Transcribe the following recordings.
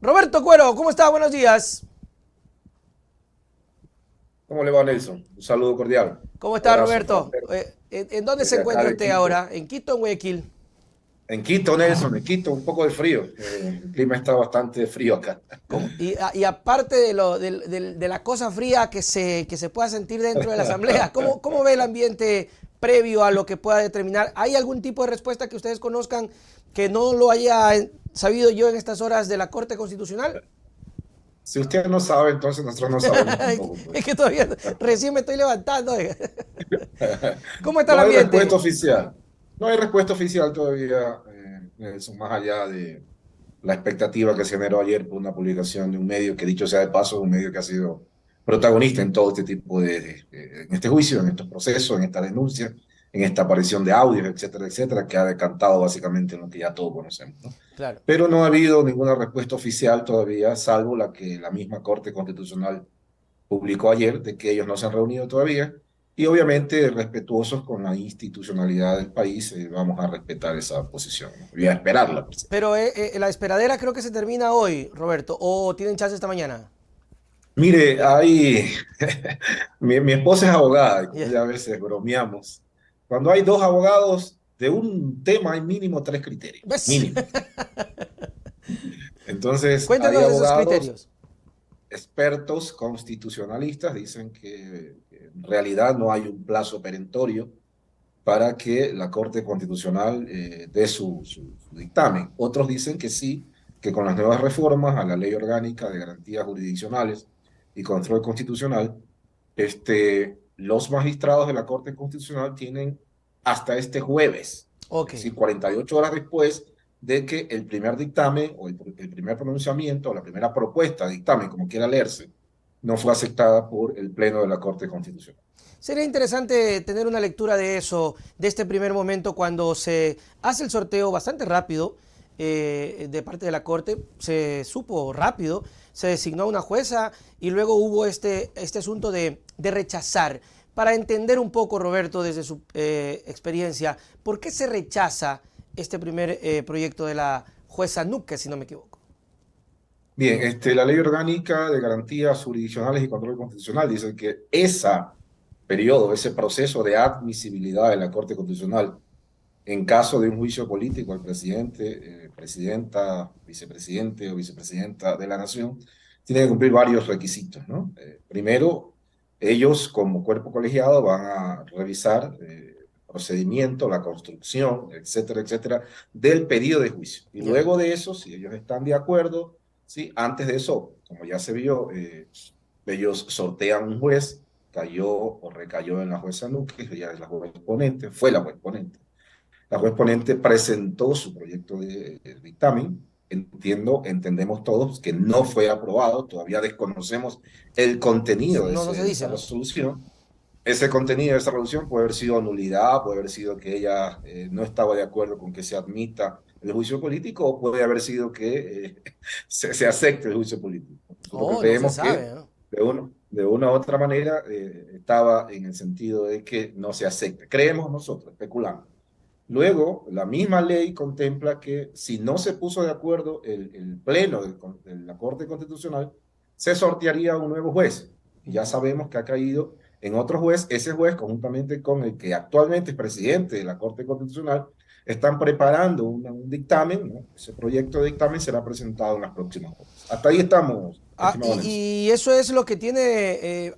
Roberto Cuero, ¿cómo está? Buenos días. ¿Cómo le va, Nelson? Un saludo cordial. ¿Cómo Un está abrazo Roberto? fraternal ¿En dónde se desde acá encuentra de usted Quito. ahora? ¿En Quito o en Guayaquil? En Quito, Nelson, en Quito, un poco de frío. El clima está bastante frío acá. Y aparte de la cosa fría que se pueda sentir dentro de la asamblea, ¿cómo ve el ambiente previo a lo que pueda determinar? ¿Hay algún tipo de respuesta que ustedes conozcan que no lo haya sabido yo en estas horas de la Corte Constitucional? Si usted no sabe, entonces nosotros no sabemos tampoco, Es pues. que todavía recién me estoy levantando. ¿Cómo está el No hay respuesta ambiente? oficial. No hay respuesta oficial todavía, Nelson, más allá de la expectativa que se generó ayer por una publicación de un medio que, dicho sea de paso, es un medio que ha sido protagonista en todo este tipo en este juicio, en estos procesos, en esta denuncia, en esta aparición de audios, etcétera, etcétera, que ha decantado básicamente en lo que ya todos conocemos, ¿no? Claro. Pero no ha habido ninguna respuesta oficial todavía, salvo la que la misma Corte Constitucional publicó ayer, de que ellos no se han reunido todavía. Y obviamente, respetuosos con la institucionalidad del país, vamos a respetar esa posición, ¿no? Y a esperarla, pues. Pero la esperadera creo que se termina hoy, Roberto. ¿O tienen chance esta mañana? Mire, hay... mi esposa es abogada y con Yeah. ella a veces bromeamos. Cuando hay dos abogados de un tema hay mínimo tres criterios, ¿Ves? mínimo. Entonces, hay Cuéntenos esos abogados criterios. expertos constitucionalistas, dicen que en realidad no hay un plazo perentorio para que la Corte Constitucional dé su dictamen. Otros dicen que sí, que con las nuevas reformas a la Ley Orgánica de Garantías Jurisdiccionales y Control Constitucional, los magistrados de la Corte Constitucional tienen hasta este jueves, es Ok. decir, 48 horas después de que el primer dictamen o el primer pronunciamiento o la primera propuesta de dictamen, como quiera leerse, no fue aceptada por el Pleno de la Corte Constitucional. Sería interesante tener una lectura de eso, de este primer momento cuando se hace el sorteo bastante rápido de parte de la Corte, se supo rápido, se designó una jueza y luego hubo este asunto de rechazar. Para entender un poco, Roberto, desde su experiencia, ¿por qué se rechaza este primer proyecto de la jueza Núñez, si no me equivoco? Bien, la Ley Orgánica de Garantías Jurisdiccionales y Control Constitucional dice que ese periodo, ese proceso de admisibilidad de la Corte Constitucional en caso de un juicio político al presidente, presidenta, vicepresidente o vicepresidenta de la nación, tiene que cumplir varios requisitos, ¿no? Primero, ellos como cuerpo colegiado van a revisar el procedimiento, la construcción, etcétera, etcétera, del pedido de juicio. Y Ya. luego de eso, si ellos están de acuerdo, ¿sí? Antes de eso, como ya se vio, ellos sortean un juez, cayó o recayó en la jueza Núñez, ella es la juez ponente, fue la juez ponente. La juez ponente presentó su proyecto de dictamen. Entendemos todos que no fue aprobado, todavía desconocemos el contenido No, no se de dice, esa ¿no? resolución. Ese contenido de esa resolución puede haber sido nulidad, puede haber sido que ella no estaba de acuerdo con que se admita el juicio político, o puede haber sido que se acepte el juicio político. Nosotros Oh, no se creemos que sabe, ¿no? de una u otra manera estaba en el sentido de que no se acepte. Creemos nosotros, especulamos. Luego, la misma ley contempla que si no se puso de acuerdo el pleno de la Corte Constitucional, se sortearía un nuevo juez. Y ya sabemos que ha caído en otro juez. Ese juez, conjuntamente con el que actualmente es presidente de la Corte Constitucional, están preparando un dictamen, ¿no? Ese proyecto de dictamen será presentado en las próximas horas. Hasta ahí estamos, Ah, estimado Nelson. y eso es lo que tiene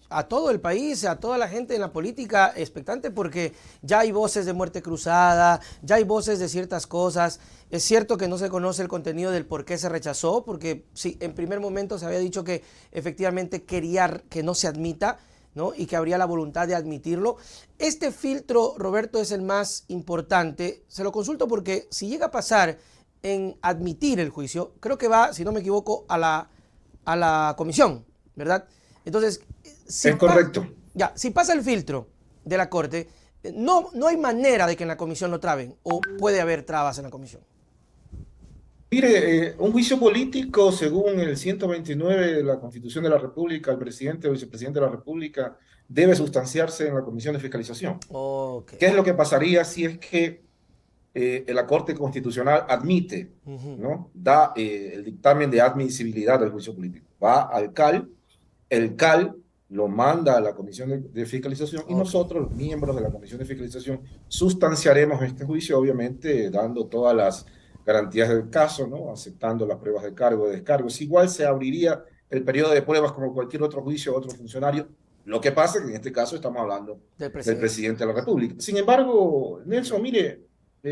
a todo el país, a toda la gente en la política expectante, porque ya hay voces de muerte cruzada, ya hay voces de ciertas cosas. Es cierto que no se conoce el contenido del por qué se rechazó, porque sí, en primer momento se había dicho que efectivamente quería que no se admita, ¿no? Y que habría la voluntad de admitirlo. Este filtro, Roberto, es el más importante. Se lo consulto porque si llega a pasar en admitir el juicio, creo que va, si no me equivoco, a la comisión, ¿verdad? Entonces, si, Es pa correcto. ya, si pasa el filtro de la Corte, no hay manera de que en la comisión lo traben, o puede haber trabas en la comisión. Mire, un juicio político, según el 129 de la Constitución de la República, el presidente o vicepresidente de la República debe sustanciarse en la Comisión de Fiscalización. Ok. ¿Qué es lo que pasaría si es que la Corte Constitucional admite, Ujú. ¿no? Da el dictamen de admisibilidad del juicio político. Va al CAL, el CAL lo manda a la Comisión de Fiscalización y Ok. nosotros, los miembros de la Comisión de Fiscalización, sustanciaremos este juicio, obviamente dando todas las garantías del caso, ¿no? Aceptando las pruebas de cargo, de descargo. Igual se abriría el periodo de pruebas como cualquier otro juicio a otro funcionario. Lo que pasa es que en este caso estamos hablando Del del presidente. presidente de la República. Sin embargo, Nelson, mire,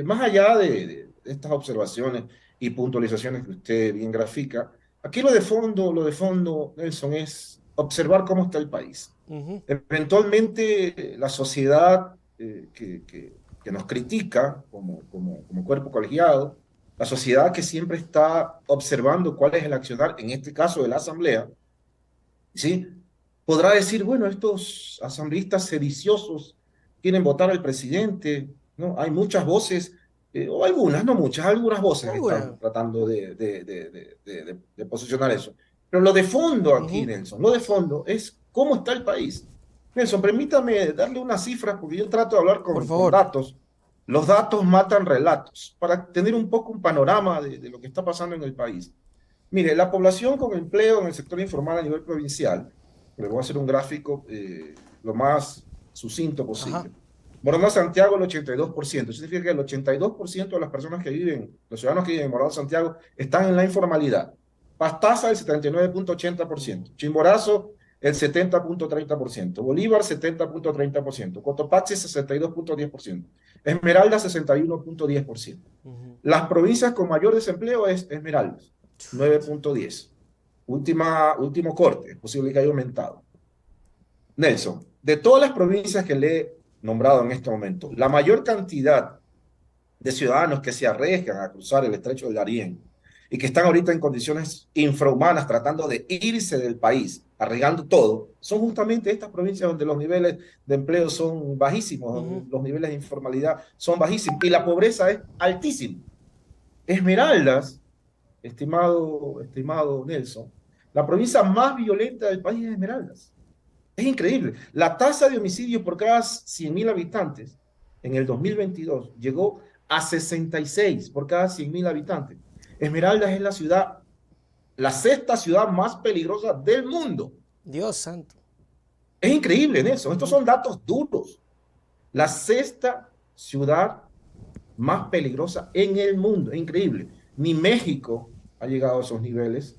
más allá de estas observaciones y puntualizaciones que usted bien grafica, aquí lo de fondo, Nelson, es observar cómo está el país. Ujú. Eventualmente, la sociedad que nos critica como cuerpo colegiado, la sociedad que siempre está observando cuál es el accionar, en este caso de la Asamblea, ¿sí? Podrá decir, bueno, estos asambleístas sediciosos quieren votar al presidente, ¿no? Hay muchas voces, o algunas, no muchas, algunas voces que Alguna. están tratando de posicionar eso. Pero lo de fondo aquí, Ujú. Nelson, lo de fondo es cómo está el país. Nelson, permítame darle unas cifras, porque yo trato de hablar Por con favor. datos. Los datos matan relatos, para tener un poco un panorama de lo que está pasando en el país. Mire, la población con empleo en el sector informal a nivel provincial, le voy a hacer un gráfico lo más sucinto Ajá. posible. Morona Santiago, el 82%. Eso significa que el 82% de las personas que viven, los ciudadanos que viven en Morona Santiago, están en la informalidad. Pastaza, el 79,80%. Chimborazo, el 70,30%. Bolívar, 70,30%. Cotopaxi, 62,10%. Esmeralda, 61,10%. Ujú. Las provincias con mayor desempleo es Esmeraldas, 9,10. Último corte, es posible que haya aumentado. Nelson, de todas las provincias que le he nombrado en este momento, la mayor cantidad de ciudadanos que se arriesgan a cruzar el estrecho del Darién y que están ahorita en condiciones infrahumanas tratando de irse del país, arriesgando todo, son justamente estas provincias donde los niveles de empleo son bajísimos, Ujú. donde los niveles de informalidad son bajísimos y la pobreza es altísima. Esmeraldas, estimado Nelson, la provincia más violenta del país es Esmeraldas. Es increíble. La tasa de homicidios por cada 100.000 habitantes en el 2022 llegó a 66 por cada 100.000 habitantes. Esmeraldas es la ciudad, la sexta ciudad más peligrosa del mundo. Dios santo. Es increíble, Nelson. Estos Ujú. son datos duros. La sexta ciudad más peligrosa en el mundo. Es increíble. Ni México ha llegado a esos niveles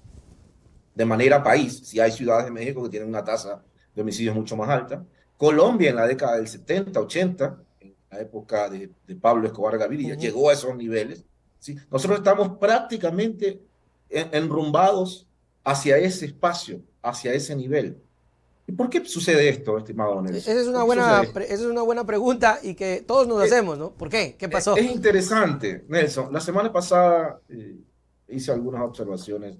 de manera país. Si hay ciudades de México que tienen una tasa de homicidios mucho más alta. Colombia en la década del 70, 80, en la época de Pablo Escobar Gaviria, Ujú. llegó a esos niveles. ¿Sí? Nosotros estamos prácticamente enrumbados hacia ese espacio, hacia ese nivel. ¿Y por qué sucede esto, estimado Nelson? ¿Por qué sucede esto? Esa es una buena pregunta y que todos nos Eh, hacemos, ¿no? ¿Por qué? ¿Qué pasó? Es interesante, Nelson. La semana pasada hice algunas observaciones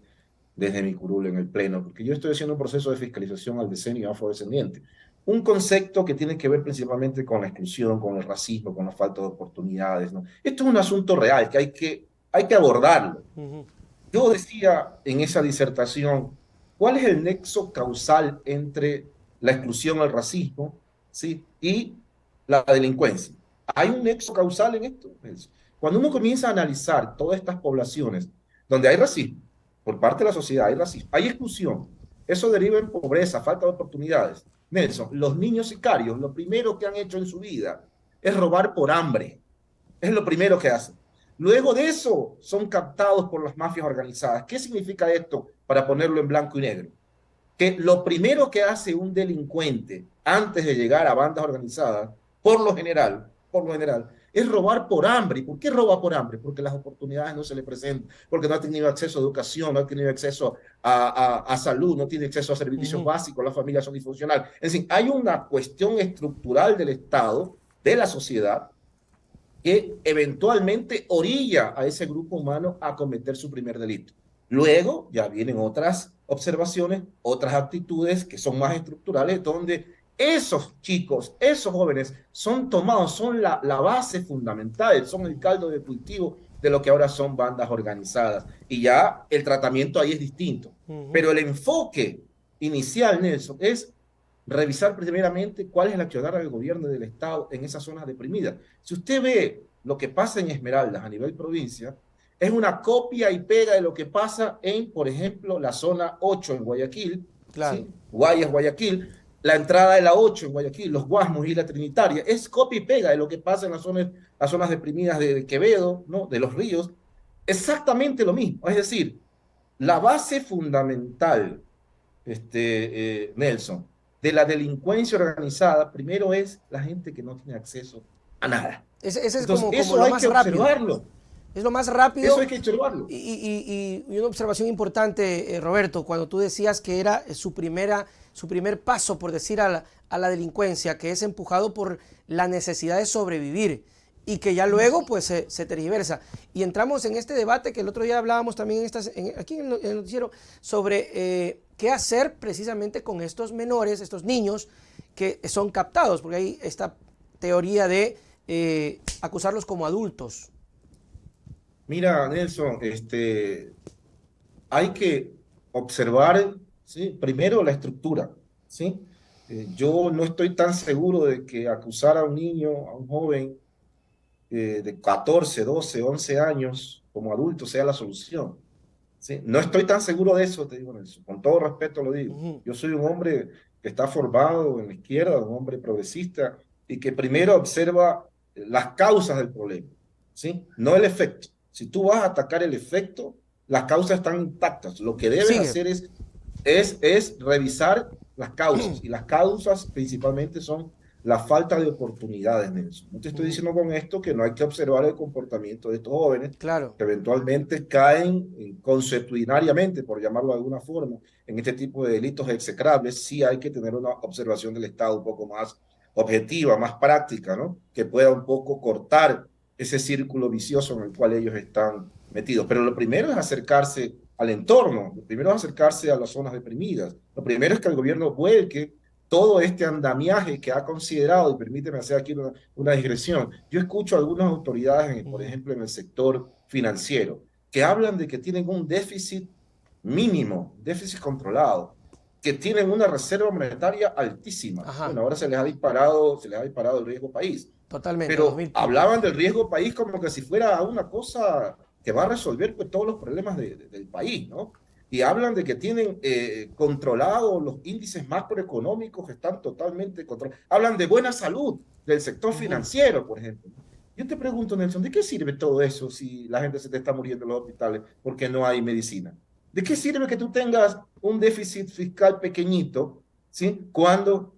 desde mi curul en el Pleno, porque yo estoy haciendo un proceso de fiscalización al decenio afrodescendiente. Un concepto que tiene que ver principalmente con la exclusión, con el racismo, con la falta de oportunidades, ¿no? Esto es un asunto real que hay que abordarlo. Ujú. Yo decía en esa disertación, ¿cuál es el nexo causal entre la exclusión, el racismo, ¿sí? Y la delincuencia? ¿Hay un nexo causal en esto? Cuando uno comienza a analizar todas estas poblaciones donde hay racismo, por parte de la sociedad hay racismo, hay exclusión, eso deriva en pobreza, falta de oportunidades. Nelson, los niños sicarios, lo primero que han hecho en su vida es robar por hambre. Es lo primero que hacen. Luego de eso, son captados por las mafias organizadas. ¿Qué significa esto para ponerlo en blanco y negro? Que lo primero que hace un delincuente antes de llegar a bandas organizadas, por lo general, es robar por hambre. ¿Y por qué roba por hambre? Porque las oportunidades no se le presentan, porque no ha tenido acceso a educación, no ha tenido acceso a salud, no tiene acceso a servicios Ujú. básicos, las familias son disfuncionales. Es decir, hay una cuestión estructural del Estado, de la sociedad, que eventualmente orilla a ese grupo humano a cometer su primer delito. Luego ya vienen otras observaciones, otras actitudes que son más estructurales, donde esos chicos, esos jóvenes son tomados, son la base fundamental, son el caldo de cultivo de lo que ahora son bandas organizadas. Y ya el tratamiento ahí es distinto. Ujú. Pero el enfoque inicial, Nelson, es revisar primeramente cuál es el accionar del gobierno y del Estado en esas zonas deprimidas. Si usted ve lo que pasa en Esmeraldas a nivel provincia es una copia y pega de lo que pasa en, por ejemplo, la zona 8 en Guayaquil, Claro. ¿sí? Guayas, Guayaquil, la entrada de la 8 en Guayaquil, los Guasmos y la Trinitaria, es copia y pega de lo que pasa en las zonas deprimidas de Quevedo, ¿no? De Los Ríos, exactamente lo mismo. Es decir, la base fundamental, Nelson, de la delincuencia organizada, primero es la gente que no tiene acceso a nada. Ese es Entonces, como eso lo hay más que rápido. observarlo. Es lo más Eso rápido. hay que observarlo. Y una observación importante, Roberto, cuando tú decías que era su primer paso, por decir, a la delincuencia, que es empujado por la necesidad de sobrevivir y que ya luego pues se tergiversa. Y entramos en este debate que el otro día hablábamos también aquí en el noticiero sobre qué hacer precisamente con estos menores, estos niños que son captados, porque hay esta teoría de acusarlos como adultos. Mira, Nelson, hay que observar, ¿sí? Primero la estructura, ¿sí? Yo no estoy tan seguro de que acusar a un niño, a un joven de 14, 12, 11 años como adulto sea la solución, ¿sí? No estoy tan seguro de eso, te digo, Nelson, con todo respeto lo digo. Ujú. Yo soy un hombre que está formado en la izquierda, un hombre progresista y que primero observa las causas del problema, ¿sí? No el efecto. Si tú vas a atacar el efecto, las causas están intactas. Lo que debes Sigue. hacer es revisar las causas y las causas principalmente son la falta de oportunidades, Nelson. No te estoy Ujú. diciendo con esto que no hay que observar el comportamiento de estos jóvenes Claro. que eventualmente caen consuetudinariamente, por llamarlo de alguna forma, en este tipo de delitos execrables. Sí hay que tener una observación del Estado un poco más objetiva, más práctica, ¿no? Que pueda un poco cortar ese círculo vicioso en el cual ellos están metidos. Pero lo primero es acercarse al entorno, lo primero es acercarse a las zonas deprimidas, lo primero es que el gobierno vuelque todo este andamiaje que ha considerado, y permíteme hacer aquí una digresión, yo escucho a algunas autoridades, por Ujú. ejemplo, en el sector financiero, que hablan de que tienen un déficit mínimo, déficit controlado, que tienen una reserva monetaria altísima. Ajá. Bueno, ahora se les ha disparado el riesgo país, Totalmente, a dos pero mil puntos. hablaban del riesgo país como que si fuera una cosa que va a resolver pues, todos los problemas del país, ¿no? Y hablan de que tienen controlados los índices macroeconómicos que están totalmente controlados. Hablan de buena salud del sector Ujú. financiero, por ejemplo. Yo te pregunto, Nelson, ¿de qué sirve todo eso si la gente se te está muriendo en los hospitales porque no hay medicina? ¿De qué sirve que tú tengas un déficit fiscal pequeñito, ¿sí? Cuando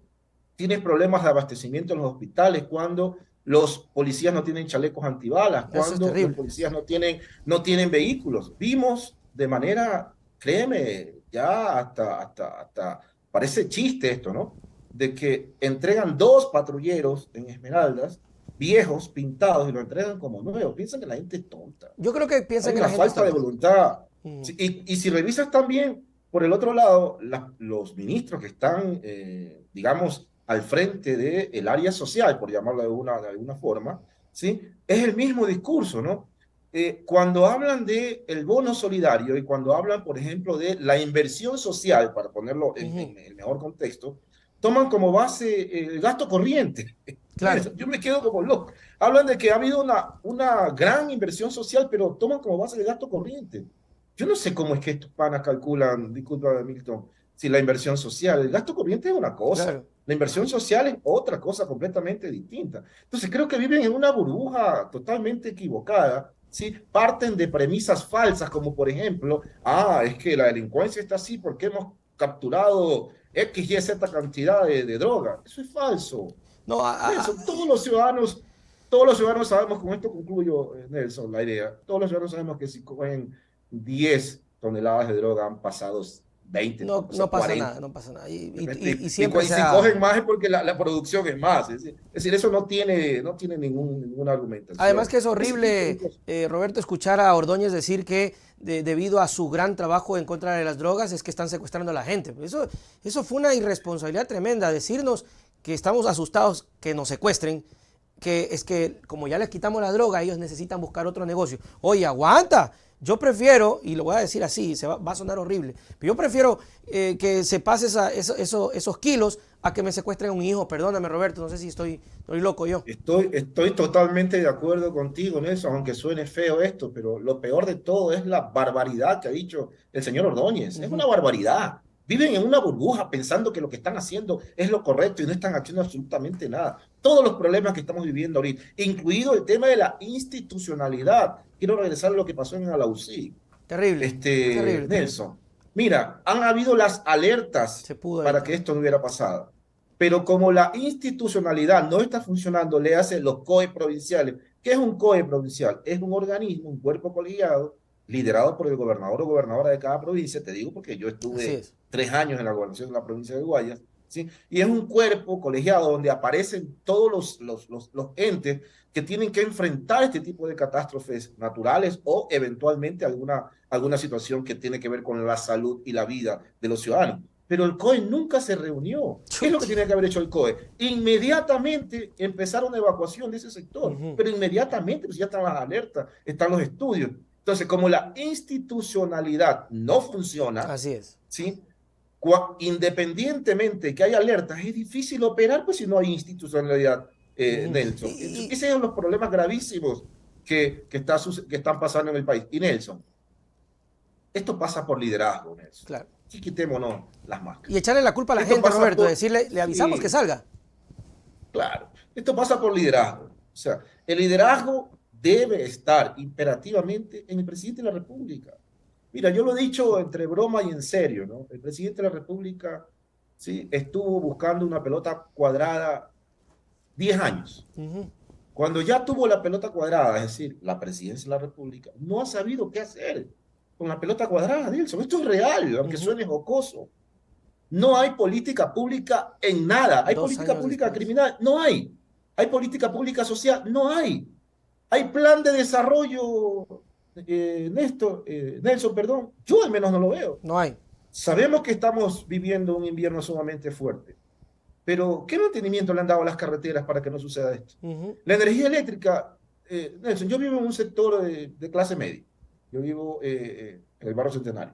tienes problemas de abastecimiento en los hospitales, cuando los policías no tienen chalecos antibalas, Eso es cuando los terrible. policías no tienen vehículos. Vimos de manera, créeme, ya hasta parece chiste esto, ¿no? De que entregan 2 patrulleros en Esmeraldas, viejos, pintados, y lo entregan como nuevos. Piensan que la gente es tonta. Yo creo que piensan Hay que la una gente es falta de tonta. voluntad. Ujú. Sí, y si revisas también, por el otro lado, los ministros que están, digamos, al frente del área social, por llamarlo de alguna forma, ¿sí? Es el mismo discurso, ¿no? Cuando hablan de el bono solidario y cuando hablan, por ejemplo, de la inversión social, para ponerlo Ujú. en el mejor contexto, toman como base el gasto corriente. Claro. Yo me quedo como loco. Hablan de que ha habido una gran inversión social, pero toman como base el gasto corriente. Yo no sé cómo es que estos panas calculan, disculpa, Milton, si la inversión social, el gasto corriente es una cosa, Claro. la inversión social es otra cosa completamente distinta. Entonces creo que viven en una burbuja totalmente equivocada, ¿sí? Parten de premisas falsas, como por ejemplo, es que la delincuencia está así porque hemos capturado X, Y, Z cantidad de droga. Eso es falso. No, Nelson, todos los ciudadanos sabemos, con esto concluyo, Nelson, la idea, todos los ciudadanos sabemos que si cogen 10 toneladas de droga han pasado 20, han no, no pasado pasa 40. nada, no pasa nada. ¿Me Y explico? siempre Y si sea. cogen más es porque la producción es más. Es decir, eso no tiene ninguna Además argumentación. que es Ese tipo de horrible, cosas. Roberto, escuchar a Ordóñez decir que debido a su gran trabajo en contra de las drogas es que están secuestrando a la gente. Eso fue una irresponsabilidad tremenda, decirnos que estamos asustados que nos secuestren, que es que como ya les quitamos la droga, ellos necesitan buscar otro negocio. Oye, aguanta, Yo prefiero, y lo voy a decir así, va a sonar horrible, pero yo prefiero que se pase esos kilos a que me secuestren un hijo. Perdóname, Roberto, no sé si estoy loco yo. Estoy totalmente de acuerdo contigo, Nelson, aunque suene feo esto, pero lo peor de todo es la barbaridad que ha dicho el señor Ordóñez. Es una barbaridad. Viven en una burbuja pensando que lo que están haciendo es lo correcto y no están haciendo absolutamente nada. Todos los problemas que estamos viviendo ahorita, incluido el tema de la institucionalidad. Quiero regresar a lo que pasó en Alausí. Terrible, terrible, terrible. Nelson, mira, han habido las alertas Se pudo para que evitar. esto no hubiera pasado. Pero como la institucionalidad no está funcionando, le hacen los COE provinciales. ¿Qué es un COE provincial? Es un organismo, un cuerpo colegiado, liderado por el gobernador o gobernadora de cada provincia. Te digo porque yo Así estuve es. 3 años en la gobernación de la provincia de Guayas, ¿sí? Y es un cuerpo colegiado donde aparecen todos los entes que tienen que enfrentar este tipo de catástrofes naturales o eventualmente alguna situación que tiene que ver con la salud y la vida de los ciudadanos. Pero el COE nunca se reunió. ¿Qué es lo que Chuti. tiene que haber hecho el COE? Inmediatamente empezaron una evacuación de ese sector, Ujú. pero inmediatamente, pues ya están las alertas, están los estudios. Entonces, como la institucionalidad no funciona, Así es. ¿sí? Independientemente que haya alertas, es difícil operar, pues si no hay institucionalidad, Ujú. Nelson. Y, Esos son los problemas gravísimos que están pasando en el país. Y Nelson, esto pasa por liderazgo, Nelson. claro. Y quitémonos las Y máscaras. echarle la culpa a la Esto gente, pasa Roberto, por, decirle, le avisamos que sí, salga. claro, esto pasa por liderazgo. O sea, el liderazgo debe estar imperativamente en el presidente de la República. Mira, yo lo he dicho entre broma y en serio, ¿no? El presidente de la República, sí, estuvo buscando una pelota cuadrada 10 años. Ujú. Cuando ya tuvo la pelota cuadrada, es decir, la presidencia de la República, no ha sabido qué hacer con la pelota cuadrada, Nelson. Esto es real, aunque Ujú. suene jocoso. No hay política pública en nada. ¿Hay Dos política años pública después. criminal? No hay. ¿Hay política pública social? No hay. ¿Hay plan de desarrollo, Nelson, perdón? Yo al menos no lo veo. No hay. Sabemos que estamos viviendo un invierno sumamente fuerte, pero ¿qué mantenimiento le han dado a las carreteras para que no suceda esto? Ujú. La energía eléctrica, Nelson, yo vivo en un sector de clase media. Yo vivo en el barrio Centenario.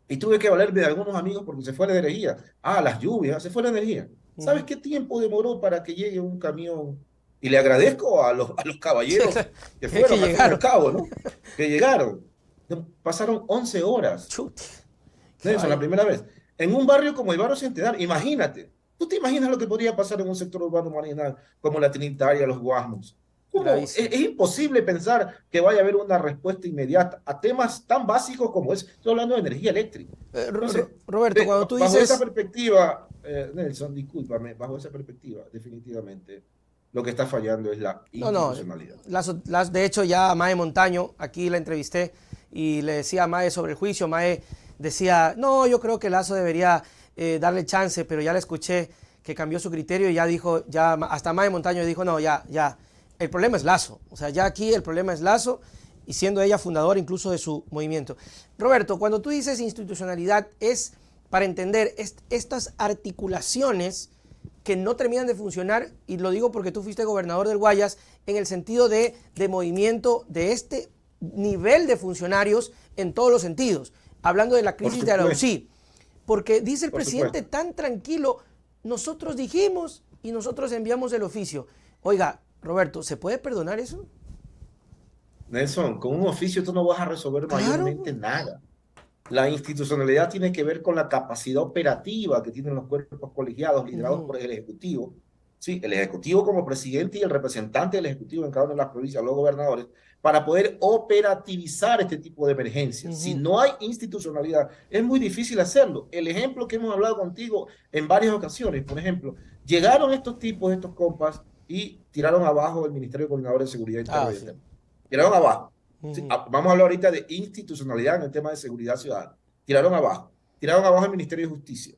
Y tuve que valerme de algunos amigos porque se fue la energía. Ah, las lluvias, se fue la energía. ¿Sabes Ujú. qué tiempo demoró para que llegue un camión? Y le agradezco a los caballeros que Que fueron al fin y al llegaron. cabo, ¿no? Que llegaron. Pasaron 11 horas, Chuti. Qué Nelson, la vaina. primera vez. En un barrio como el barrio Centenario, imagínate. ¿Tú te imaginas lo que podría pasar en un sector urbano marginal como la Trinitaria, los Guasmos? ¿Cómo? Es, Gravísimo. es imposible pensar que vaya a haber una respuesta inmediata a temas tan básicos como es. Estoy hablando de energía eléctrica. Entonces, Roberto, cuando tú bajo esa dices, perspectiva, Nelson, discúlpame, bajo esa perspectiva, definitivamente lo que está fallando es la no, no, institucionalidad. de hecho ya a Mae Montaño, aquí la entrevisté y le decía a Mae sobre el juicio. Mae decía, no, yo creo que Lazo debería darle chance, pero ya le escuché que cambió su criterio y ya dijo, ya hasta Mae Montaño dijo, no, ya, el problema es Lazo. O sea, ya aquí el problema es Lazo y siendo ella fundadora incluso de su movimiento. Roberto, cuando tú dices institucionalidad es para entender estas articulaciones que no terminan de funcionar, y lo digo porque tú fuiste gobernador del Guayas, en el sentido de movimiento de este nivel de funcionarios en todos los sentidos, hablando de la Por crisis de supuesto, Arauzí, porque dice el por presidente supuesto. tan tranquilo, nosotros dijimos y nosotros enviamos el oficio. Oiga, Roberto, ¿se puede perdonar eso? Nelson, con un oficio tú no vas a resolver Claro. mayormente nada. La institucionalidad tiene que ver con la capacidad operativa que tienen los cuerpos colegiados liderados Ujú. por el Ejecutivo. Sí, el Ejecutivo como presidente y el representante del Ejecutivo en cada una de las provincias, los gobernadores, para poder operativizar este tipo de emergencias. Si Ujú. no hay institucionalidad, es muy difícil hacerlo. El ejemplo que hemos hablado contigo en varias ocasiones, por ejemplo, llegaron estos tipos, estos compas, y tiraron abajo el Ministerio de Coordinador de Seguridad Interna Ah, y sí. Externa. Tiraron abajo. Sí, Ujú. vamos a hablar ahorita de institucionalidad en el tema de seguridad ciudadana. Tiraron abajo. Tiraron abajo el Ministerio de Justicia.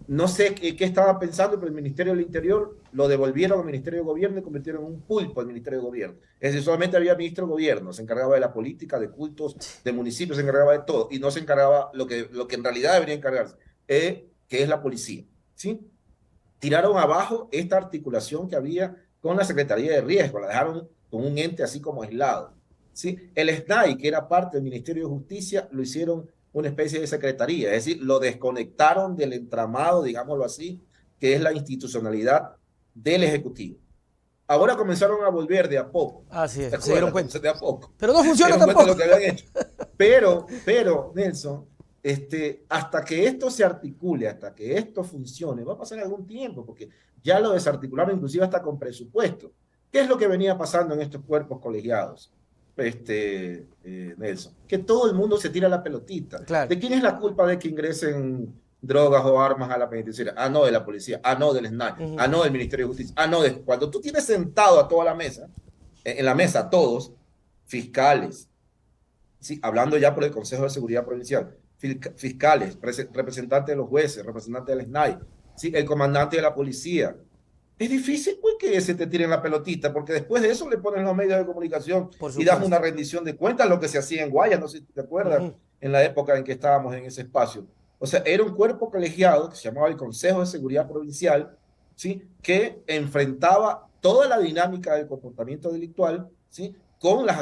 No sé qué estaba pensando, pero el Ministerio del Interior lo devolvieron al Ministerio de Gobierno y convirtieron en un pulpo al Ministerio de Gobierno. Es decir, solamente había ministro de Gobierno, se encargaba de la política, de cultos, de municipios, se encargaba de todo y no se encargaba lo que en realidad debería encargarse, que es la policía. ¿Sí? Tiraron abajo esta articulación que había con la Secretaría de Riesgo, la dejaron con un ente así como aislado. ¿sí? El SNAI, que era parte del Ministerio de Justicia, lo hicieron una especie de secretaría, es decir, lo desconectaron del entramado, digámoslo así, que es la institucionalidad del Ejecutivo. Ahora comenzaron a volver de a poco, Así ¿te es, se dieron acuerdas? cuenta. De a poco. Pero no Se funciona dieron cuenta de tampoco. lo que habían hecho. Pero, Nelson, hasta que esto se articule, hasta que esto funcione, va a pasar algún tiempo, porque ya lo desarticularon inclusive hasta con presupuesto. ¿Qué es lo que venía pasando en estos cuerpos colegiados? Nelson, que todo el mundo se tira la pelotita. Claro. ¿De quién es la culpa de que ingresen drogas o armas a la penitenciaria? Ah, no, de la policía. Ah, no, del SNAI. Ah, no, del Ministerio de Justicia. Ah, no, cuando tú tienes sentado a toda la mesa, en la mesa todos, fiscales, ¿sí? Hablando ya por el Consejo de Seguridad Provincial, fiscales, representantes de los jueces, representantes del SNAI, ¿sí? El comandante de la policía. Es difícil pues, que se te tiren la pelotita, porque después de eso le ponen los medios de comunicación Por y das una supuesto. rendición de cuentas, lo que se hacía en Guayas, no sé si te acuerdas, en la época en que estábamos en ese espacio. O sea, era un cuerpo colegiado que se llamaba el Consejo de Seguridad Provincial, ¿sí? Que enfrentaba toda la dinámica del comportamiento delictual, ¿sí? Con las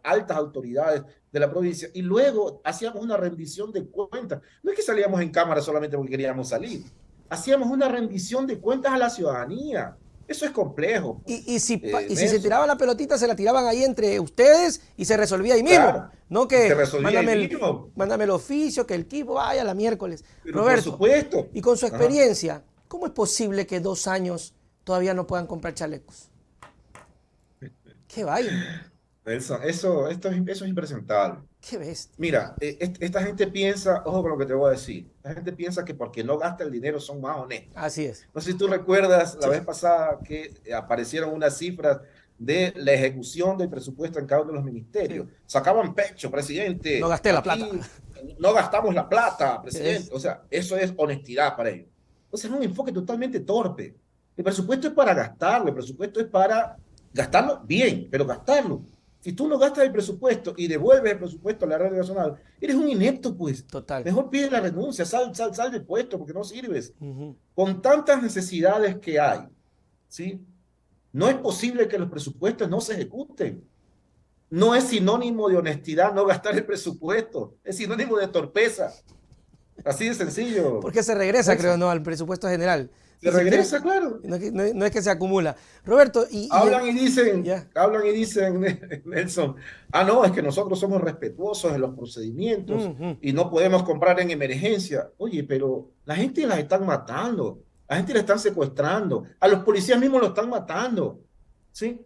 altas autoridades de la provincia, y luego hacíamos una rendición de cuentas. No es que salíamos en cámara solamente porque queríamos salir, hacíamos una rendición de cuentas a la ciudadanía. Eso es complejo. Pues, y si se tiraban la pelotita, se la tiraban ahí entre ustedes y se resolvía ahí mismo. Claro, No que se resolvía ahí mismo. mándame el oficio, que el equipo vaya la miércoles. Pero Roberto, por supuesto. y con su Ajá. experiencia, ¿cómo es posible que 2 años todavía no puedan comprar chalecos? ¡Qué vaina! Nelson, eso es impresentable. ¡Qué bestia! Mira, esta gente piensa, ojo con lo que te voy a decir, la gente piensa que porque no gasta el dinero son más honestos. Así es. No sé si tú recuerdas la Sí. vez pasada que aparecieron unas cifras de la ejecución del presupuesto en cada uno de los ministerios. Sí. Sacaban pecho, presidente. No gasté la plata. No gastamos la plata, presidente. Es. O sea, eso es honestidad para ellos. Entonces es un enfoque totalmente torpe. El presupuesto es para gastarlo, el presupuesto es para gastarlo bien, pero gastarlo. Si tú no gastas el presupuesto y devuelves el presupuesto a la red nacional, eres un inepto, pues. Total. Mejor pide la renuncia, sal del puesto porque no sirves. Con tantas necesidades que hay, ¿sí? No es posible que los presupuestos no se ejecuten. No es sinónimo de honestidad no gastar el presupuesto, es sinónimo de torpeza. Así de sencillo. Porque se regresa, Nelson. creo, ¿no? Al presupuesto general. Se regresa, claro. No es que se acumula. Roberto, Hablan y dicen, Nelson, ah, no, es que nosotros somos respetuosos en los procedimientos y no podemos comprar en emergencia. Oye, pero la gente la están matando, la gente la están secuestrando, a los policías mismos lo están matando, ¿sí?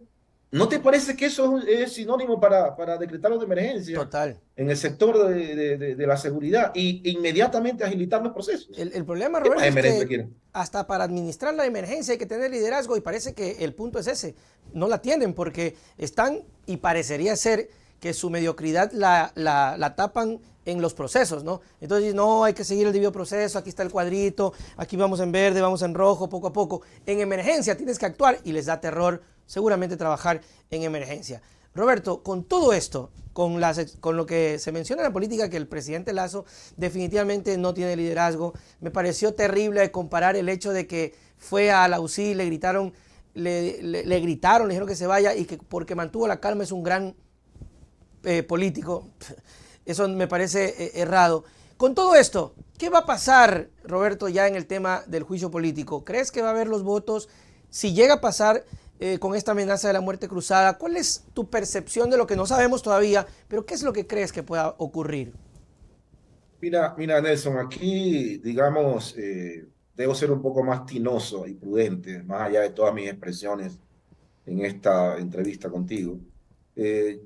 ¿No te parece que eso es sinónimo para decretarlos de emergencia? Total. En el sector de la seguridad y inmediatamente agilitar los procesos. El problema, Roberto, es que quieren? hasta para administrar la emergencia hay que tener liderazgo y parece que el punto es ese. No la tienen porque están, y parecería ser que su mediocridad la tapan en los procesos, ¿no? Entonces, no, hay que seguir el debido proceso, aquí está el cuadrito, aquí vamos en verde, vamos en rojo, poco a poco. En emergencia tienes que actuar y les da terror seguramente trabajar en emergencia. Roberto, con todo esto, con lo que se menciona en la política, que el presidente Lasso definitivamente no tiene liderazgo, me pareció terrible comparar el hecho de que fue a la UCI, le gritaron, le dijeron que se vaya y que porque mantuvo la calma es un gran político. Eso me parece errado. Con todo esto, ¿qué va a pasar, Roberto, ya en el tema del juicio político? ¿Crees que va a haber los votos? Si llega a pasar con esta amenaza de la muerte cruzada, ¿cuál es tu percepción de lo que no sabemos todavía, pero qué es lo que crees que pueda ocurrir? Mira, Nelson, aquí, digamos, debo ser un poco más tinoso y prudente, más allá de todas mis expresiones en esta entrevista contigo.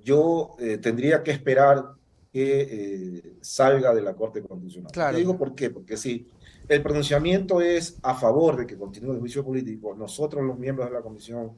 Yo tendría que esperar que salga de la Corte Constitucional. Claro, Te digo claro. por qué, porque si el pronunciamiento es a favor de que continúe el juicio político, nosotros los miembros de la Comisión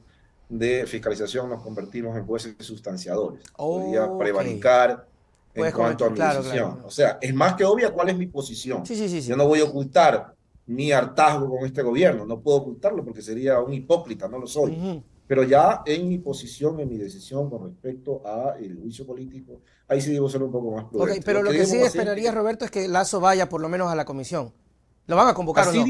de Fiscalización nos convertimos en jueces sustanciadores. Podría prevaricar en Puedes cuanto a comentar, mi claro, decisión. claro. O sea, es más que obvia cuál es mi posición. Sí. Yo no voy a ocultar mi hartazgo con este gobierno, no puedo ocultarlo porque sería un hipócrita, no lo soy. Pero ya en mi posición, en mi decisión con respecto al juicio político, ahí sí debo ser un poco más prudente. Ok, pero lo que sí esperarías, Roberto, es que Lasso vaya por lo menos a la comisión. ¿Lo van a convocar o no?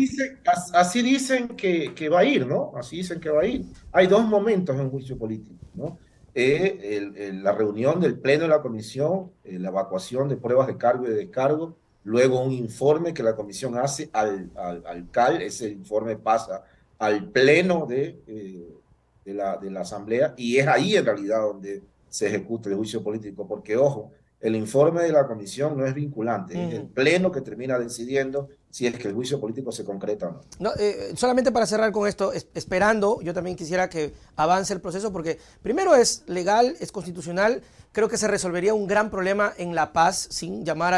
Así dicen que va a ir, ¿no? Así dicen que va a ir. Hay dos momentos en un juicio político, ¿no? la reunión del pleno de la comisión, la evacuación de pruebas de cargo y de descargo, luego un informe que la comisión hace al CAL, ese informe pasa al pleno de la asamblea y es ahí en realidad donde se ejecuta el juicio político, porque ojo, el informe de la comisión no es vinculante, es el pleno que termina decidiendo si es que el juicio político se concreta o no. No, solamente para cerrar con esto, esperando, yo también quisiera que avance el proceso porque primero es legal, es constitucional, creo que se resolvería un gran problema en La Paz sin llamar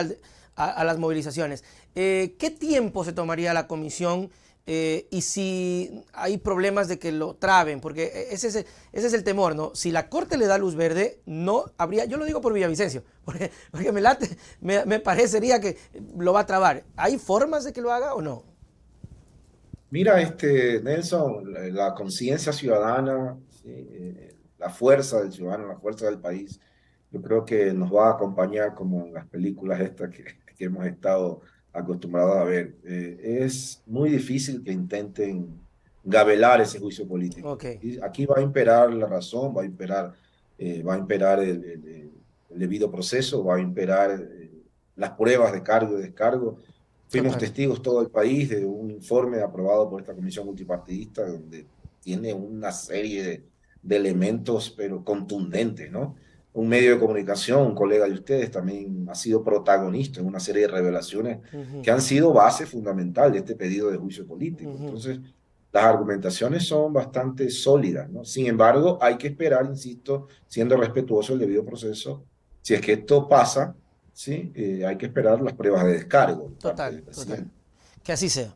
a las movilizaciones. ¿Qué tiempo se tomaría la comisión y si hay problemas de que lo traben? Porque ese es el temor, ¿no? Si la Corte le da luz verde, no habría, yo lo digo por Villavicencio, porque me parecería que lo va a trabar. ¿Hay formas de que lo haga o no? Mira, Nelson, la conciencia ciudadana, ¿sí? La fuerza del ciudadano, la fuerza del país, yo creo que nos va a acompañar como en las películas estas que hemos estado acostumbrados a ver. Es muy difícil que intenten gabelar ese juicio político. Ok, Y aquí va a imperar la razón, va a imperar el debido proceso, va a imperar las pruebas de cargo y descargo. Fuimos total. testigos todo el país de un informe aprobado por esta comisión multipartidista donde tiene una serie de elementos, pero contundentes, ¿no? Un medio de comunicación, un colega de ustedes, también ha sido protagonista en una serie de revelaciones Ujú, que han sido base fundamental de este pedido de juicio político. ujú. Entonces, las argumentaciones son bastante sólidas, ¿no? Sin embargo, hay que esperar, insisto, siendo respetuoso del debido proceso, si es que esto pasa, ¿sí? Hay que esperar las pruebas de descargo de parte Total, del total. presidente. Que así sea.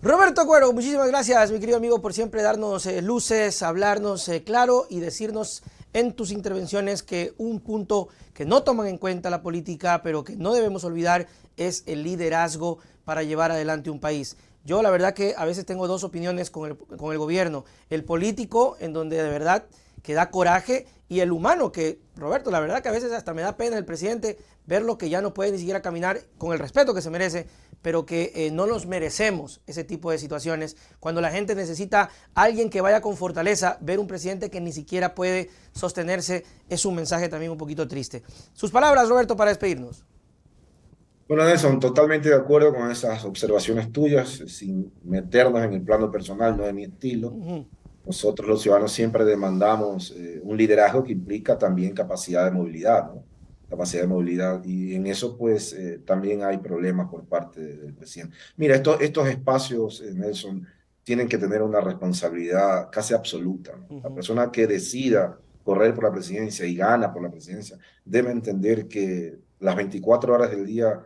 Roberto Cuero, muchísimas gracias, mi querido amigo, por siempre darnos luces, hablarnos claro y decirnos en tus intervenciones que un punto que no toman en cuenta la política, pero que no debemos olvidar, es el liderazgo para llevar adelante un país. Yo la verdad que a veces tengo dos opiniones con el gobierno. El político, en donde de verdad que da coraje, y el humano, que Roberto, la verdad que a veces hasta me da pena el presidente verlo que ya no puede ni siquiera caminar con el respeto que se merece, pero que no nos merecemos ese tipo de situaciones. Cuando la gente necesita a alguien que vaya con fortaleza, ver un presidente que ni siquiera puede sostenerse es un mensaje también un poquito triste. Sus palabras, Roberto, para despedirnos. Bueno, Nelson, totalmente de acuerdo con esas observaciones tuyas, sin meternos en el plano personal, no de mi estilo. Ujú, Nosotros los ciudadanos siempre demandamos un liderazgo que implica también capacidad de movilidad, ¿no? Capacidad de movilidad. Y en eso, pues, también hay problemas por parte del presidente. Mira, estos espacios, Nelson, tienen que tener una responsabilidad casi absoluta, ¿no? La ujú. persona que decida correr por la presidencia y gana por la presidencia debe entender que las 24 horas del día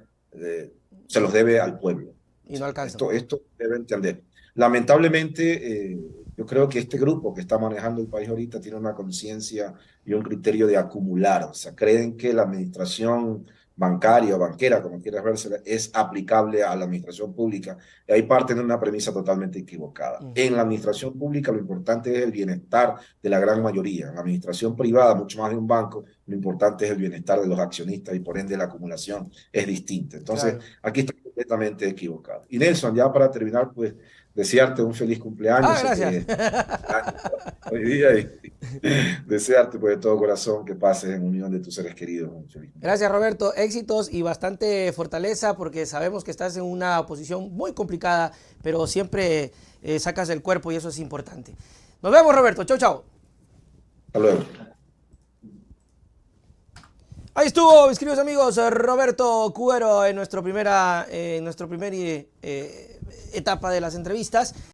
se los debe al pueblo. O Y no sea, alcanzan. esto debe entender. Lamentablemente, yo creo que este grupo que está manejando el país ahorita tiene una conciencia y un criterio de acumular. O sea, creen que la administración bancaria o banquera, como quieras verse, es aplicable a la administración pública. Y ahí parten de una premisa totalmente equivocada. En Ujú. la administración pública lo importante es el bienestar de la gran mayoría. En la administración privada, mucho más de un banco, lo importante es el bienestar de los accionistas y por ende la acumulación es distinta. Entonces, Claro. aquí está completamente equivocado. Y Nelson, ya para terminar, pues desearte un feliz Ah, cumpleaños, sé gracias. que hoy día y desearte pues de todo corazón que pases en unión de tus seres queridos. Un feliz cumpleaños. Gracias, Roberto. Éxitos y bastante fortaleza porque sabemos que estás en una posición muy complicada, pero siempre sacas el cuerpo y eso es importante. Nos vemos, Roberto. Chau, chau. Hasta luego. Ahí estuvo, mis queridos amigos, Roberto Cuero en nuestro primer etapa de las entrevistas.